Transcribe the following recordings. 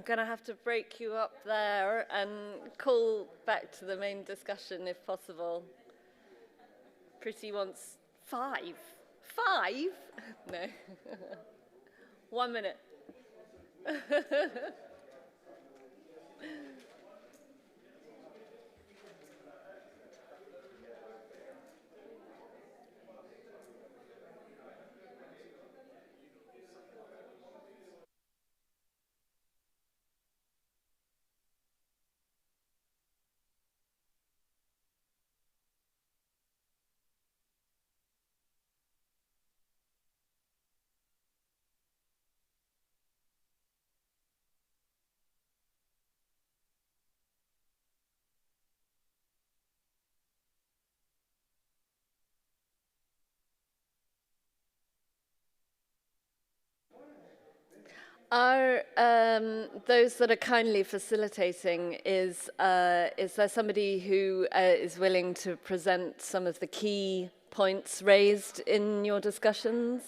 I'm going to have to break you up there and call back to the main discussion if possible. Priti wants 5. 5? No. 1 minute. Are those that are kindly facilitating, is there somebody who is willing to present some of the key points raised in your discussions?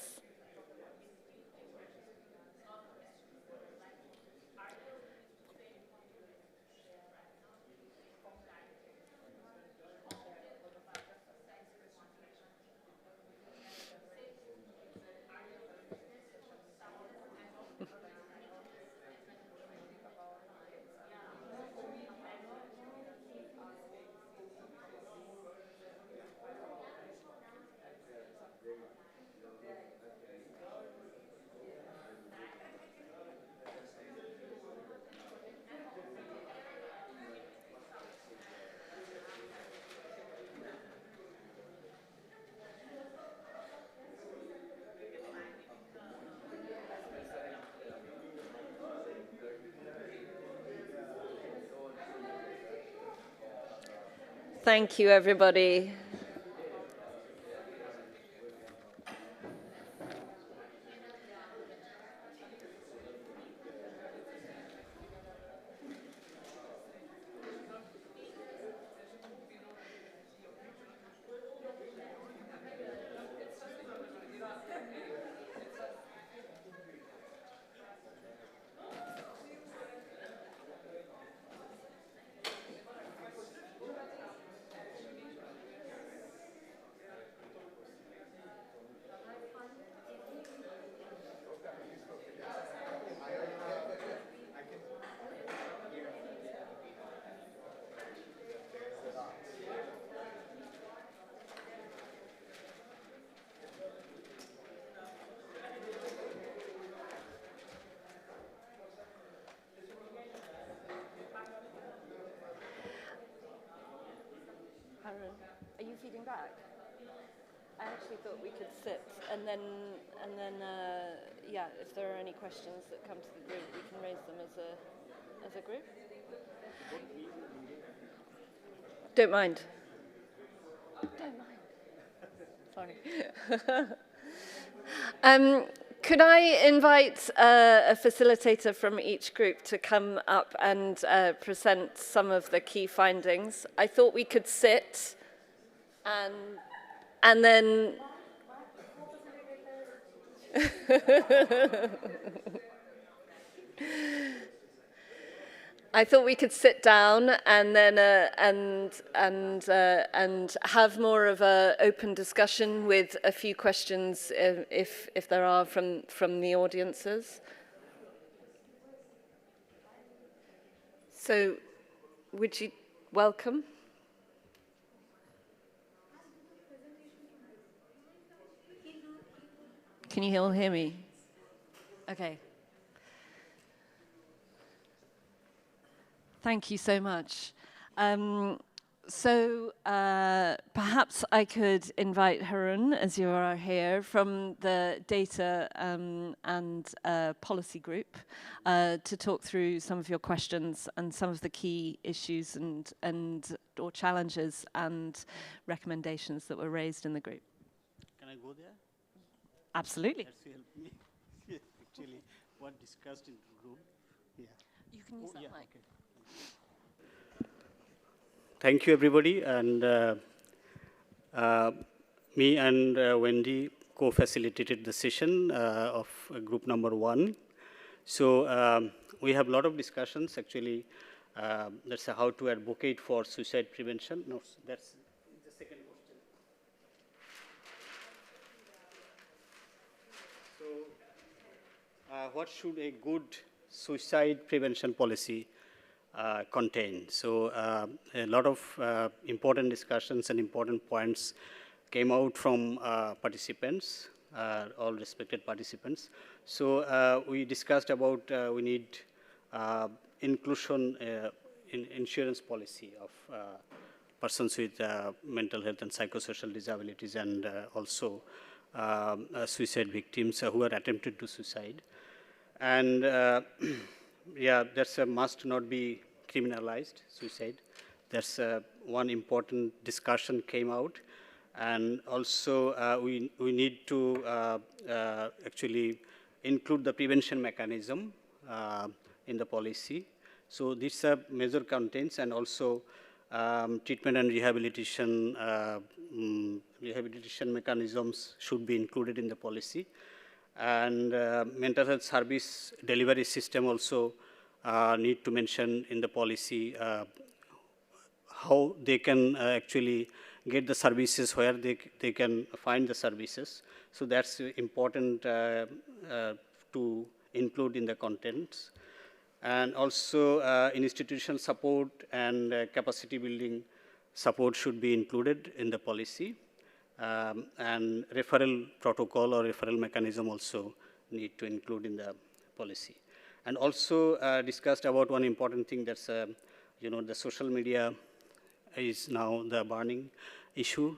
Thank you, everybody. Harun, are you feeding back? I actually thought we could sit and then yeah, if there are any questions that come to the group, we can raise them as a group. Don't mind. Don't mind. Sorry. Could I invite a facilitator from each group to come up and present some of the key findings? I thought we could sit and then... I thought we could sit down and then and have more of an open discussion with a few questions if there are from the audiences. So, would you welcome? Can you all hear me? Okay. Thank you so much. Perhaps I could invite Harun, as you are here, from the Data and Policy Group to talk through some of your questions and some of the key issues or challenges and recommendations that were raised in the group. Can I go there? Absolutely. That's help me. Actually, what discussed in the group. Yeah. You can use that mic. Okay. Thank you, everybody. And me and Wendy co-facilitated the session of group number 1. So we have a lot of discussions, actually. That's how to advocate for suicide prevention. No, that's the second question. So what should a good suicide prevention policy contain? So a lot of important discussions and important points came out from participants, all respected participants. So we discussed about we need inclusion in insurance policy of persons with mental health and psychosocial disabilities, and also suicide victims who are attempted to suicide. And yeah, that's a must not be criminalized, suicide. That's one important discussion came out. And also we need to actually include the prevention mechanism in the policy. So these are major contents, and also treatment and rehabilitation mechanisms should be included in the policy. And mental health service delivery system also need to mention in the policy how they can actually get the services, where they can find the services. So that's important to include in the contents. And also institutional support and capacity building support should be included in the policy. And referral protocol or referral mechanism also need to include in the policy. And also discussed about one important thing, that's the social media is now the burning issue.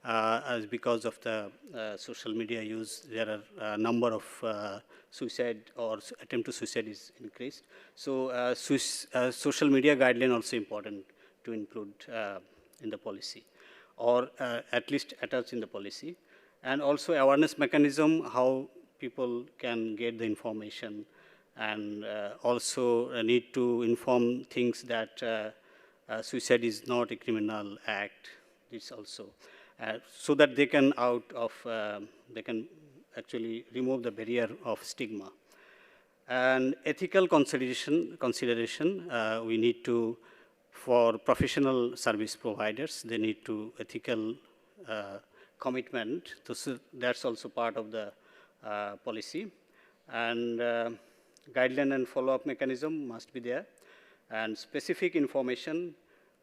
As because of the social media use, there are a number of suicide or attempt to suicide is increased. So social media guideline also important to include in the policy, or at least attached in the policy. And also awareness mechanism, how people can get the information, and also need to inform things that suicide is not a criminal act. This also, so that they can they can actually remove the barrier of stigma. And ethical consideration we need to, for professional service providers, they need to ethical commitment. So that's also part of the policy. And guideline and follow-up mechanism must be there. And specific information,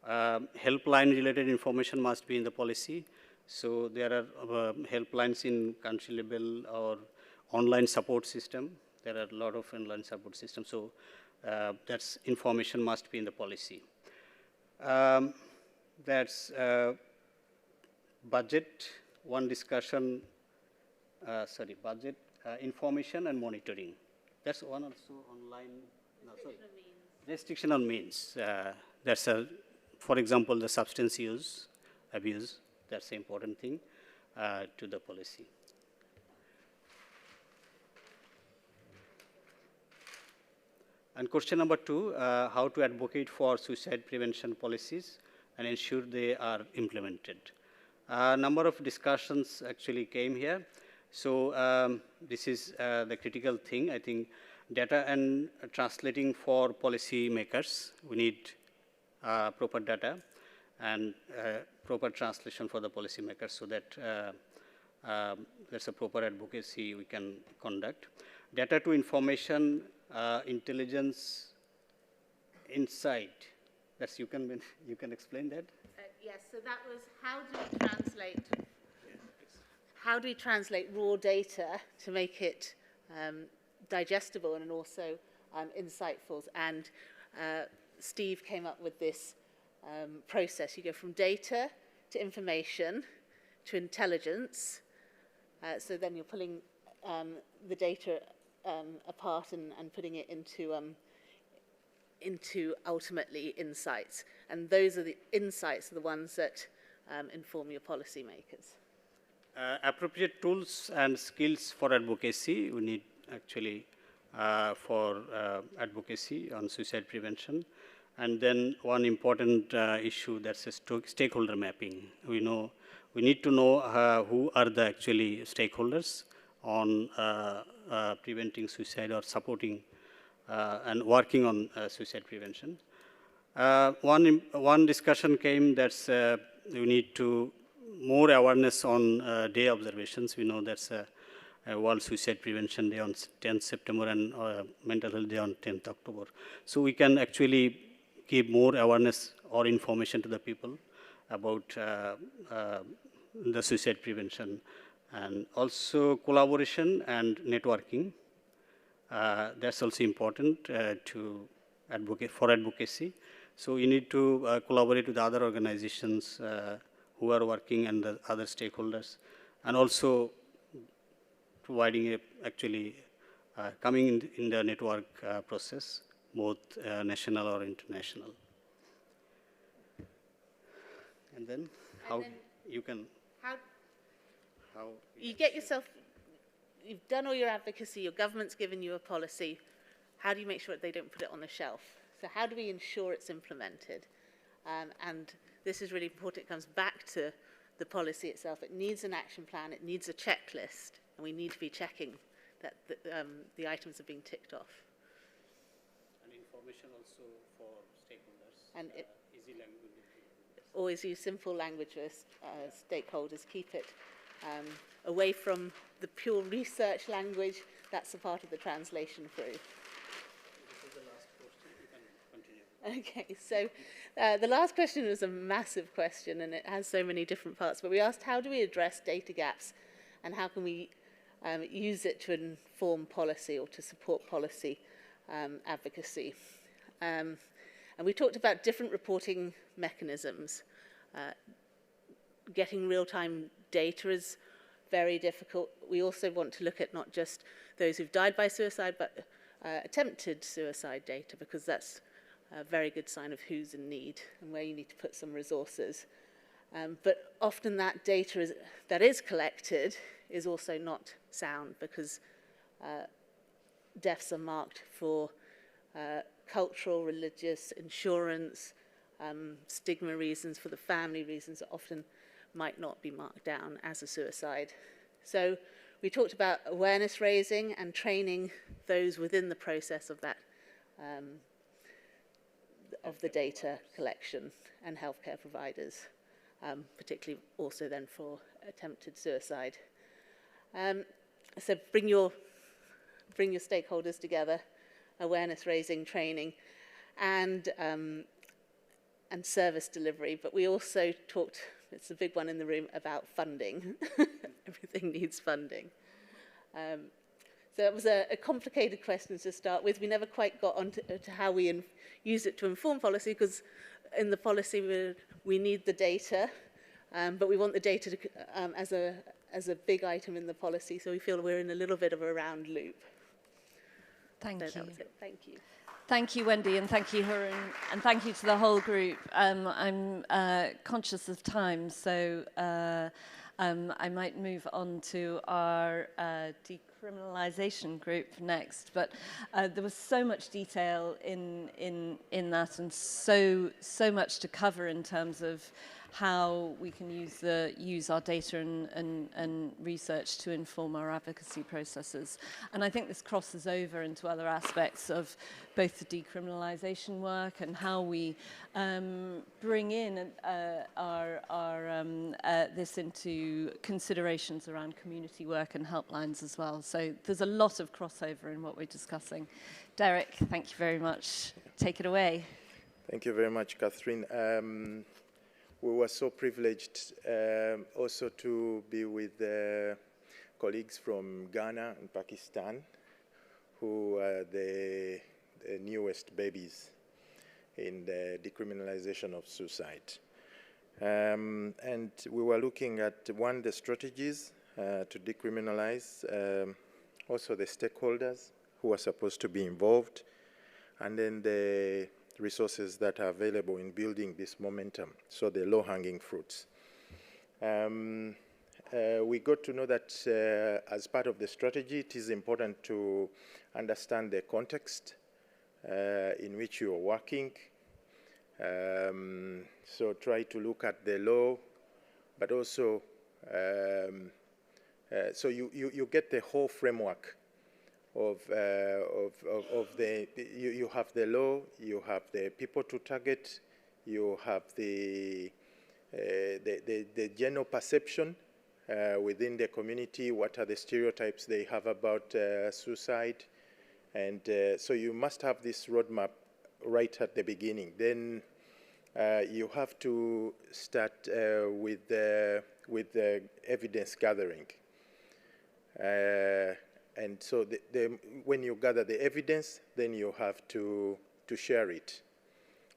helpline-related information must be in the policy. So there are helplines in country level or online support system. There are a lot of online support systems. So that's information must be in the policy. That's budget, one discussion, budget, information and monitoring. That's one also online. Restriction on means. That's for example, the substance use, abuse. That's the important thing to the policy. And question number 2, how to advocate for suicide prevention policies and ensure they are implemented. A number of discussions actually came here. So this is the critical thing, I think. Data and translating for policy makers. We need proper data and proper translation for the policy makers, so that there's a proper advocacy we can conduct. Data to information, intelligence, insight. That's you can explain that. Yes. So that was how do we translate raw data to make it digestible and also insightful. And Steve came up with this process. You go from data to information to intelligence. So then you're pulling the data apart and putting it into ultimately insights. And those are the insights are the ones that inform your policymakers. Appropriate tools and skills for advocacy we need actually for advocacy on suicide prevention. And then one important issue, that's a stakeholder mapping. We need to know who are the actually stakeholders on preventing suicide or supporting and working on suicide prevention. One discussion came that's we need to more awareness on day observations. We know that's a World Suicide Prevention Day on 10th September and Mental Health Day on 10th October. So we can actually give more awareness or information to the people about the suicide prevention, and also collaboration and networking. That's also important to advocate for advocacy. So you need to collaborate with other organizations who are working and the other stakeholders, and also providing actually coming in the network process, both national or international. And then you get yourself, you've done all your advocacy, your government's given you a policy. How do you make sure that they don't put it on the shelf? So how do we ensure it's implemented? And this is really important. It comes back to the policy itself. It needs an action plan. It needs a checklist. And we need to be checking that the items are being ticked off. And information also for stakeholders. And easy language. Always use simple language with stakeholders. Keep it away from the pure research language. That's a part of the translation through. Okay, so the last question was a massive question, and it has so many different parts. But we asked, how do we address data gaps, and how can we use it to inform policy or to support policy advocacy? And we talked about different reporting mechanisms. Getting real-time data is very difficult. We also want to look at not just those who've died by suicide, but attempted suicide data, because that's a very good sign of who's in need and where you need to put some resources. But often that data that is collected is also not sound, because deaths are marked for cultural, religious, insurance, stigma reasons, for the family reasons that often might not be marked down as a suicide. So we talked about awareness raising and training those within the process of that of the data collection, and healthcare providers, particularly also then for attempted suicide. So bring your stakeholders together, awareness raising, training, and service delivery. But we also talked, it's a big one in the room, about funding. Everything needs funding. So it was a complicated question to start with. We never quite got on to how we use it to inform policy, because in the policy we need the data, but we want the data to, as a big item in the policy, so we feel we're in a little bit of a round loop. Thank you. That was it. Thank you. Thank you, Wendy, and thank you, Harun, and thank you to the whole group. I'm conscious of time, so I might move on to our decriminalisation group next. But there was so much detail in that, and so much to cover in terms of how we can use our data and research to inform our advocacy processes. And I think this crosses over into other aspects of both the decriminalisation work and how we bring in this into considerations around community work and helplines as well. So there's a lot of crossover in what we're discussing. Derrick, thank you very much. Take it away. Thank you very much, Catherine. We were so privileged also to be with colleagues from Ghana and Pakistan, who are the newest babies in the decriminalization of suicide. And we were looking at, one, the strategies to decriminalize, also the stakeholders who are supposed to be involved, and then the resources that are available in building this momentum, so the low-hanging fruits. We got to know that as part of the strategy, it is important to understand the context in which you are working. So try to look at the law, but also, so you get the whole framework you have the law, you have the people to target, you have the general perception within the community, what are the stereotypes they have about suicide, and so you must have this roadmap right at the beginning. Then you have to start with the evidence gathering. And so when you gather the evidence, then you have to share it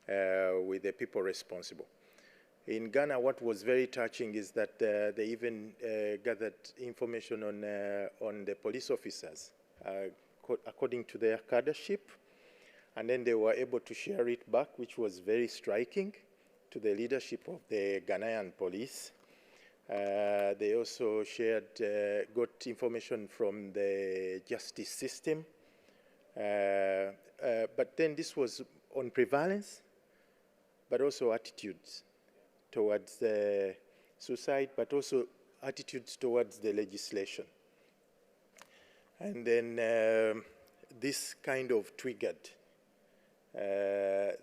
with the people responsible. In Ghana, what was very touching is that they even gathered information on the police officers according to their cadreship, and then they were able to share it back, which was very striking to the leadership of the Ghanaian police. They also got information from the justice system. But then this was on prevalence, but also attitudes towards suicide, but also attitudes towards the legislation. And then this kind of triggered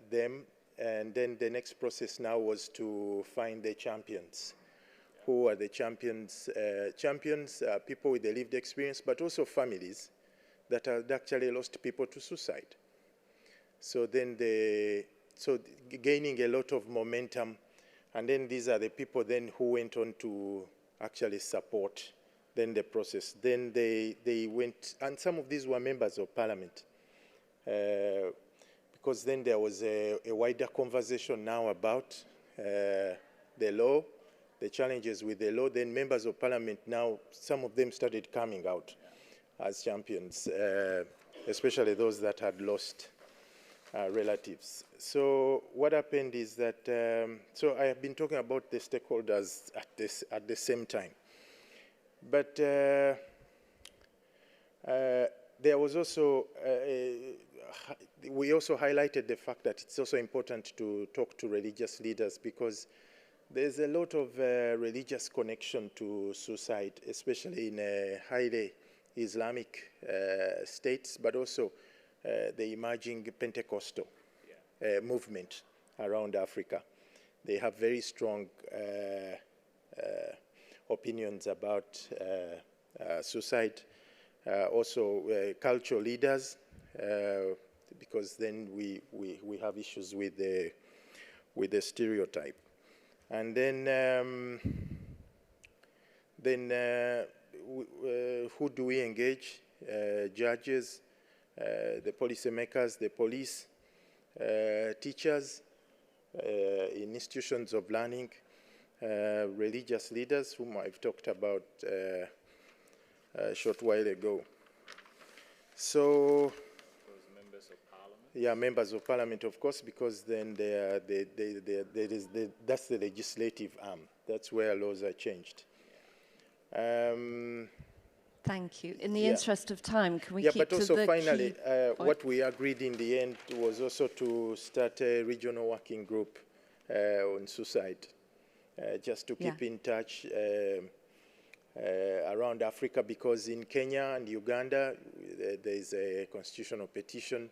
them, and then the next process now was to find the champions. Who are the champions? Champions are people with a lived experience, but also families that had actually lost people to suicide. So then gaining a lot of momentum, and then these are the people then who went on to actually support then the process. Then they went, and some of these were members of parliament, because then there was a wider conversation now about the law, the challenges with the law. Then members of parliament now, some of them started coming out as champions, especially those that had lost relatives. So what happened is that, so I have been talking about the stakeholders at the same time. But there was also, we also highlighted the fact that it's also important to talk to religious leaders, because there's a lot of religious connection to suicide, especially in highly Islamic states, but also the emerging Pentecostal movement around Africa. They have very strong opinions about suicide. Also cultural leaders, because then we have issues with the stereotype. And then who do we engage? Judges, the policymakers, the police, teachers in institutions of learning, religious leaders, whom I've talked about a short while ago. So, members of parliament? Yeah, members of parliament, of course, because then that's the legislative arm. That's where laws are changed. Thank you. In the interest of time, can we keep but to also the finally, key what we agreed in the end was also to start a regional working group on suicide, just to keep in touch around Africa, because in Kenya and Uganda, there is a constitutional petition,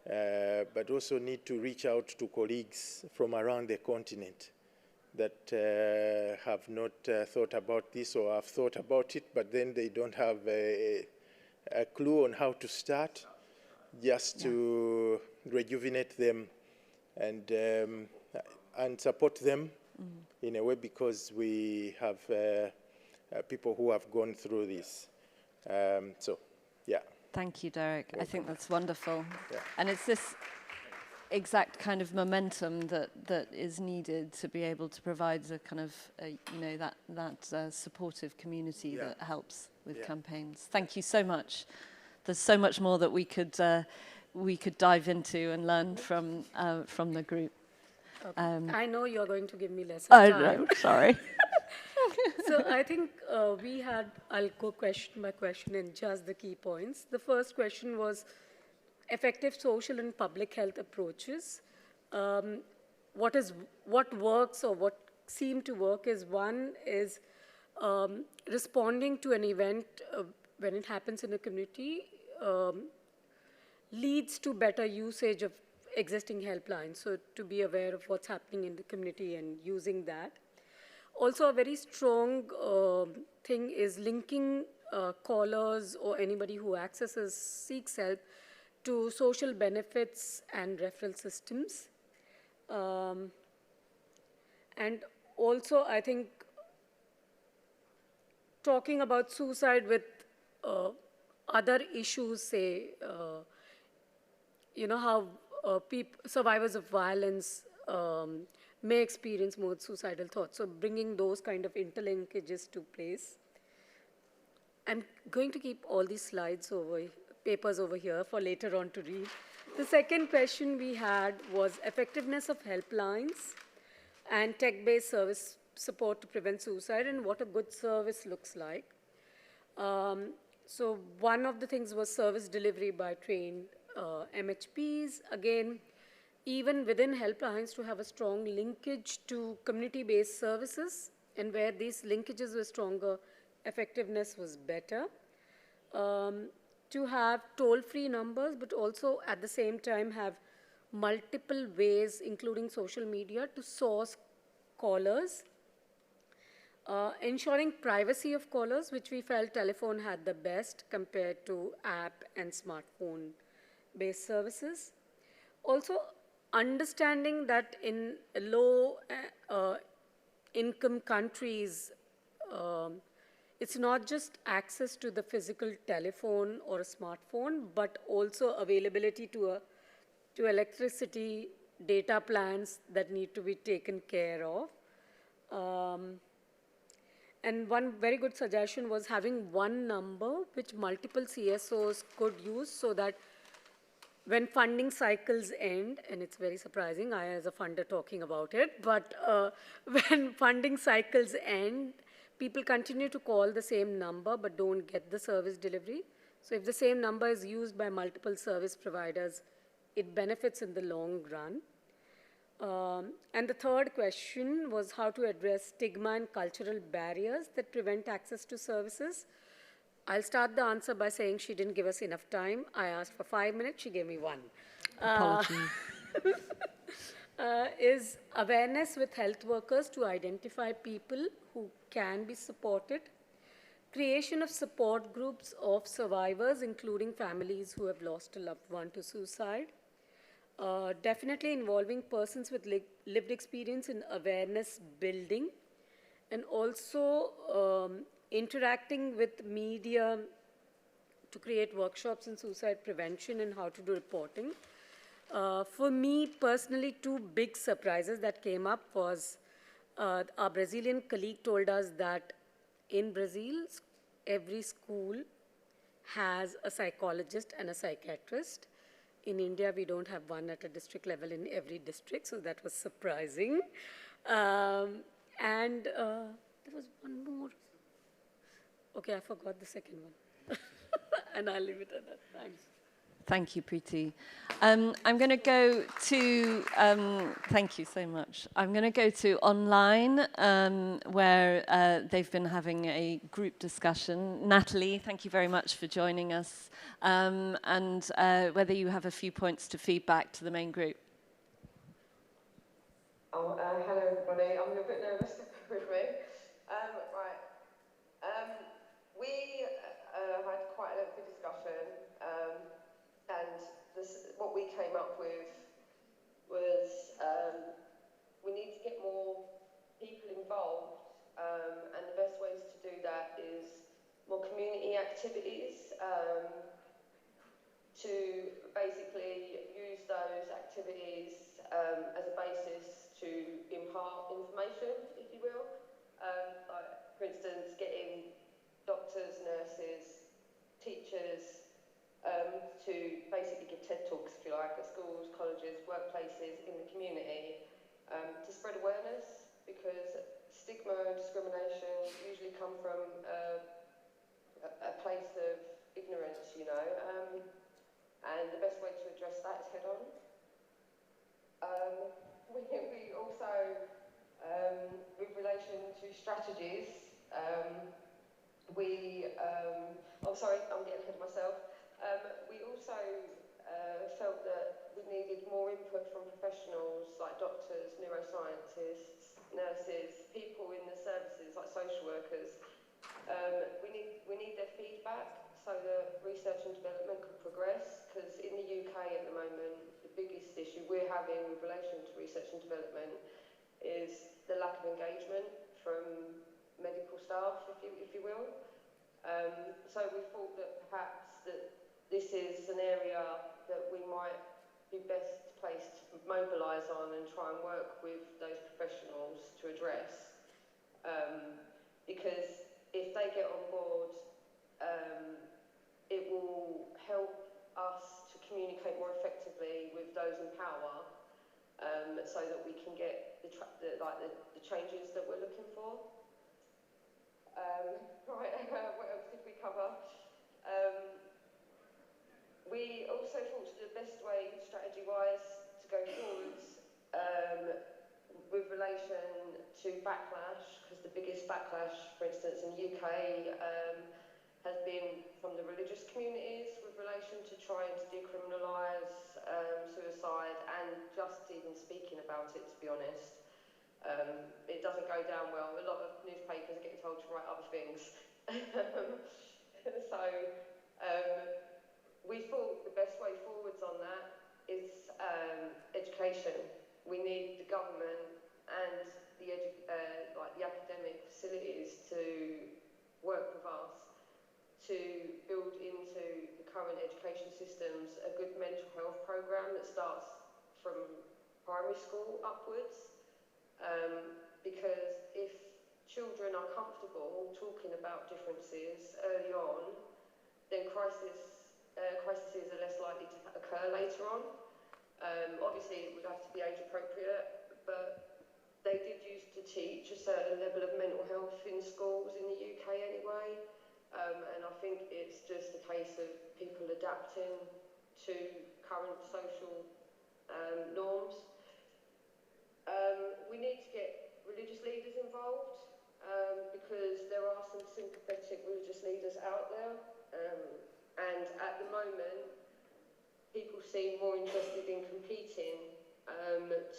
but also need to reach out to colleagues from around the continent that have not thought about this or have thought about it, but then they don't have a clue on how to start, just to rejuvenate them and support them in a way, because we have people who have gone through this. So, yeah. Thank you, Derrick. Welcome. I think that's wonderful. Yeah. And it's this exact kind of momentum that is needed to be able to provide a kind of, that supportive community that helps with campaigns. Thank you so much. There's so much more that we could dive into and learn from the group. Okay. I know you're going to give me less time. Oh, no, sorry. So I think I'll go question by question in just the key points. The first question was effective social and public health approaches. What works or what seemed to work is, one is responding to an event when it happens in a community leads to better usage of existing helplines. So to be aware of what's happening in the community and using that. Also, a very strong thing is linking callers or anybody who accesses, seeks help to social benefits and referral systems. And also, I think, talking about suicide with other issues, say, how survivors of violence may experience more suicidal thoughts. So bringing those kind of interlinkages to place. I'm going to keep all these papers over here for later on to read. The second question we had was effectiveness of helplines and tech-based service support to prevent suicide and what a good service looks like. So one of the things was service delivery by trained MHPs. Again, even within helplines, to have a strong linkage to community-based services, and where these linkages were stronger, effectiveness was better. To have toll-free numbers, but also at the same time have multiple ways, including social media, to source callers. Ensuring privacy of callers, which we felt telephone had the best compared to app and smartphone-based services. Also, understanding that in low income countries, it's not just access to the physical telephone or a smartphone, but also availability to electricity, data plans that need to be taken care of. And one very good suggestion was having one number which multiple CSOs could use, so that when funding cycles end, and it's very surprising, I as a funder talking about it, but when funding cycles end, people continue to call the same number but don't get the service delivery. So if the same number is used by multiple service providers, it benefits in the long run. And the third question was how to address stigma and cultural barriers that prevent access to services. I'll start the answer by saying she didn't give us enough time. I asked for 5 minutes, she gave me 1. Apologies. Is awareness with health workers to identify people who can be supported. Creation of support groups of survivors, including families who have lost a loved one to suicide. Definitely involving persons with lived experience in awareness building, and also interacting with media to create workshops in suicide prevention and how to do reporting. For me personally, 2 big surprises that came up was our Brazilian colleague told us that in Brazil, every school has a psychologist and a psychiatrist. In India, we don't have one at a district level in every district, so that was surprising. And there was one more. Okay, I forgot the second one. And I'll leave it at that. Thanks. Thank you, Priti. I'm going to go to, thank you so much. I'm going to go to online, where they've been having a group discussion. Natalie, thank you very much for joining us. And whether you have a few points to feedback to the main group. Oh, hello everybody. I'm a bit nervous to be with me. Right. We had quite a lengthy discussion. And what we came up with was we need to get more people involved, and the best ways to do that is more community activities, to basically use those activities as a basis to impart information, if you will. Like, for instance, getting doctors, nurses, teachers, to basically give TED Talks, if you like, at schools, colleges, workplaces, in the community, to spread awareness, because stigma and discrimination usually come from a place of ignorance, you know, and the best way to address that is head on. We also, with relation to strategies, oh sorry, I'm getting ahead of myself. We also felt that we needed more input from professionals like doctors, neuroscientists, nurses, people in the services like social workers. We need their feedback so that research and development can progress, because in the UK at the moment, the biggest issue we're having with relation to research and development is the lack of engagement from medical staff, if you will. So we thought that perhaps that this is an area that we might be best placed to mobilise on and try and work with those professionals to address. Because if they get on board, it will help us to communicate more effectively with those in power, so that we can get the changes that we're looking for. Right, what else did we cover? We also thought the best way, strategy-wise, to go forwards with relation to backlash, because the biggest backlash, for instance, in the UK has been from the religious communities with relation to trying to decriminalise suicide and just even speaking about it, to be honest. It doesn't go down well. A lot of newspapers are getting told to write other things. So we thought the best way forwards on that is education. We need the government and the academic facilities to work with us to build into the current education systems a good mental health programme that starts from primary school upwards. Because if children are comfortable talking about differences early on, then crises are less likely to occur later on. Obviously, it would have to be age appropriate, but they did used to teach a certain level of mental health in schools in the UK anyway. And I think it's just a case of people adapting to current social norms. We need to get religious leaders involved, because there are some sympathetic religious leaders out there, and at the moment people seem more interested in competing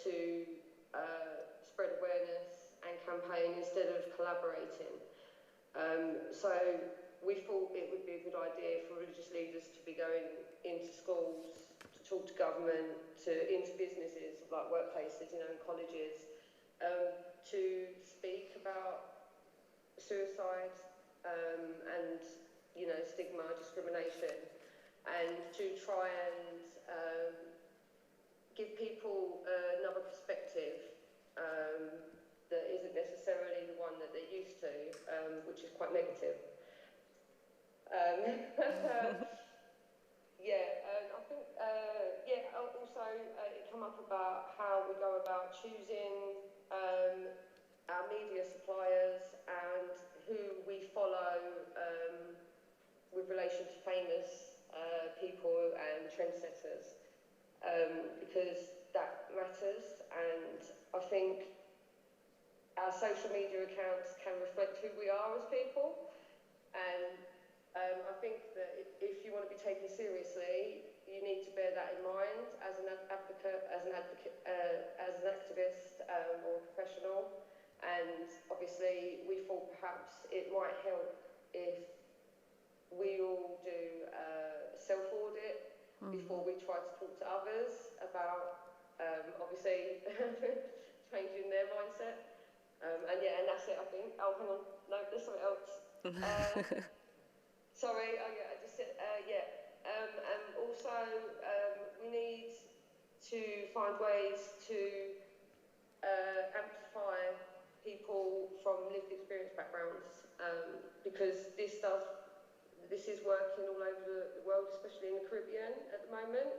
to spread awareness and campaign instead of collaborating. So we thought it would be a good idea for religious leaders to be going into schools, to talk to government, into businesses like workplaces, in colleges, to speak about suicide and stigma, discrimination, and to try and give people another perspective that isn't necessarily the one that they're used to, which is quite negative. I think, also it came up about how we go about choosing our media suppliers and who we follow with relation to famous people and trendsetters, because that matters, and I think our social media accounts can reflect who we are as people, and I think that if you want to be taken seriously, you need to bear that in mind as an advocate, as an activist or a professional. And obviously, we thought perhaps it might help if we all do a self-audit before we try to talk to others about, obviously, changing their mindset. And that's it, I think. Oh, hang on. No, there's something else. Sorry, I just said, and also we need to find ways to amplify people from lived experience backgrounds, because this is working all over the world, especially in the Caribbean at the moment.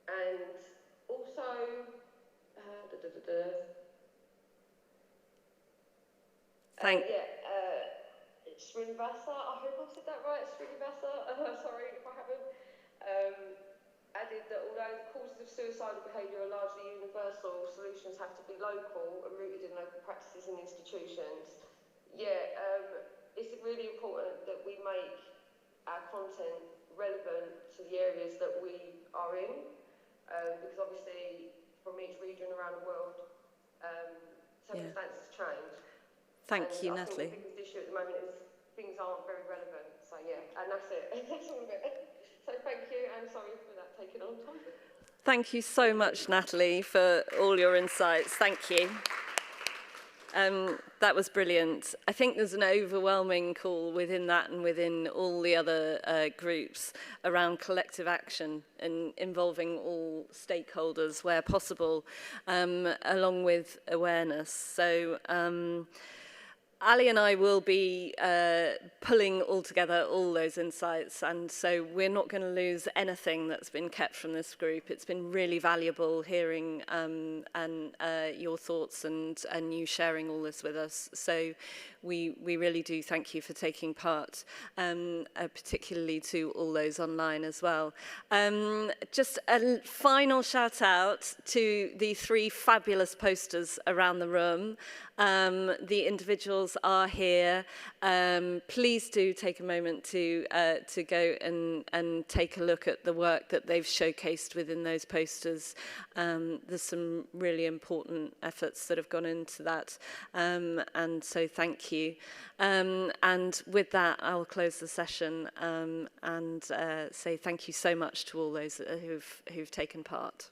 And also, Sredhar, I hope I've said that right, Sredhar, sorry if I haven't, added that although the causes of suicidal behaviour are largely universal, solutions have to be local and rooted in local practices and institutions. It's really important that we make our content relevant to the areas that we are in, because obviously from each region around the world, circumstances change. Thank you, I Natalie. think the biggest issue at the moment is things aren't very relevant. So yeah, and that's it. That's all of it. So thank you, and sorry for that taking a long time. Thank you so much, Natalie, for all your insights. Thank you. That was brilliant. I think there's an overwhelming call within that and within all the other groups around collective action and involving all stakeholders where possible, along with awareness. So Ali and I will be pulling all together all those insights, and so we're not going to lose anything that's been kept from this group. It's been really valuable hearing your thoughts and you sharing all this with us. So we really do thank you for taking part, particularly to all those online as well. Just a final shout out to the 3 fabulous posters around the room. The individuals are here. Please do take a moment to go and take a look at the work that they've showcased within those posters. There's some really important efforts that have gone into that, and so thank you. And with that, I'll close the session and say thank you so much to all those who've taken part.